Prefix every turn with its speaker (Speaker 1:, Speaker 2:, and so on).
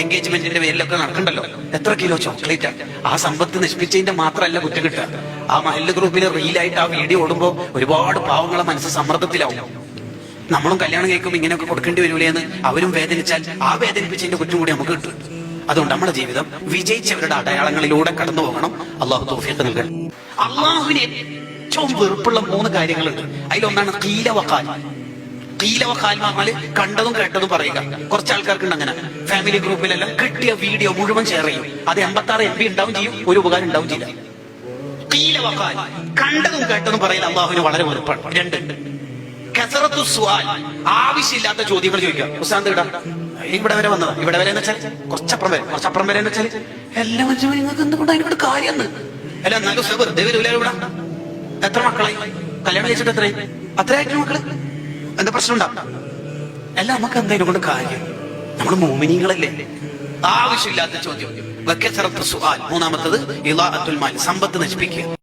Speaker 1: എൻഗേജ്മെന്റിന്റെ പേരിലൊക്കെ നടക്കണ്ടല്ലോ, എത്ര kilo chocolate. ആ സമ്പത്ത് നശിപ്പിച്ചതിന്റെ മാത്രമല്ല കുറ്റം കിട്ടുക, ആ മഹല്ല് ഗ്രൂപ്പിൽ റീലായിട്ട് ആ വീഡിയോ ഓടുമ്പോ ഒരുപാട് പാവങ്ങളെ മനസ്സ് സമ്മർദ്ദത്തിലാവും. നമ്മളും കല്യാണം കഴിക്കുമ്പോൾ ഇങ്ങനെയൊക്കെ കൊടുക്കേണ്ടി വരൂലേ എന്ന് അവരും വേദനിച്ചാൽ ആ വേദനിപ്പിച്ചതിന്റെ കുറ്റം കൂടി നമുക്ക് കിട്ടും. അതുകൊണ്ട് നമ്മുടെ ജീവിതം വിജയിച്ചവരുടെ അടയാളങ്ങളിലൂടെ കടന്നു പോകണം. അള്ളാഹു തൗഫീഖ് നൽകട്ടെ. അള്ളാഹുവിന് ഏറ്റവും വെറുപ്പുള്ള 3 കാര്യങ്ങളുണ്ട്. അതിലൊന്നാണ് ഖീല വഖാൽ. ഖീല വഖാൽ എന്ന് പറഞ്ഞാല് കണ്ടതും കേട്ടതും പറയുക. കുറച്ച് ആൾക്കാർക്കുണ്ട് അങ്ങനെ. ഫാമിലി ഗ്രൂപ്പിലെല്ലാം കിട്ടിയ വീഡിയോ മുഴുവൻ ഷെയർ ചെയ്യും. അത് 86 MB ഉണ്ടാവും ചെയ്യും, ഒരു ഉപകാരം ഉണ്ടാവും ചെയ്യില്ല. ഖീല വഖാൽ, കണ്ടതും കേട്ടതും പറയുന്ന അള്ളാഹുവിന് വളരെ വെറുപ്പാണ്. 2, കസറത്തു സുആൽ, ആവശ്യമില്ലാത്ത ചോദ്യങ്ങൾ ചോദിക്കുക. ഉസ്താദ് ഇവിടെ വരെ വന്നതാ, ഇവിടെ വരെ എന്ന് വെച്ചാൽ കുറച്ചപ്പുറം വരെ എന്ന് വെച്ചാൽ എല്ലാ മനുഷ്യരും നിങ്ങൾക്ക് എന്തുകൊണ്ട് അതിനോട് കാര്യം അല്ല. എന്നാലും വെറുതെ വരൂല. ഇവിടെ എത്ര മക്കളായി, കല്യാണം കഴിച്ചിട്ട് അത്രയായിട്ട് മക്കള്, എന്താ പ്രശ്നം ഉണ്ടാവും? എല്ലാം നമുക്ക് എന്തായാലും കൊണ്ട് കാര്യം, നമ്മൾ മോമിനികളല്ലേ. ആവശ്യമില്ലാത്ത ചോദ്യം. മൂന്നാമത്തത് ഇളാഅത്തുൽ മാൽ, സമ്പത്ത് നശിപ്പിക്കുക.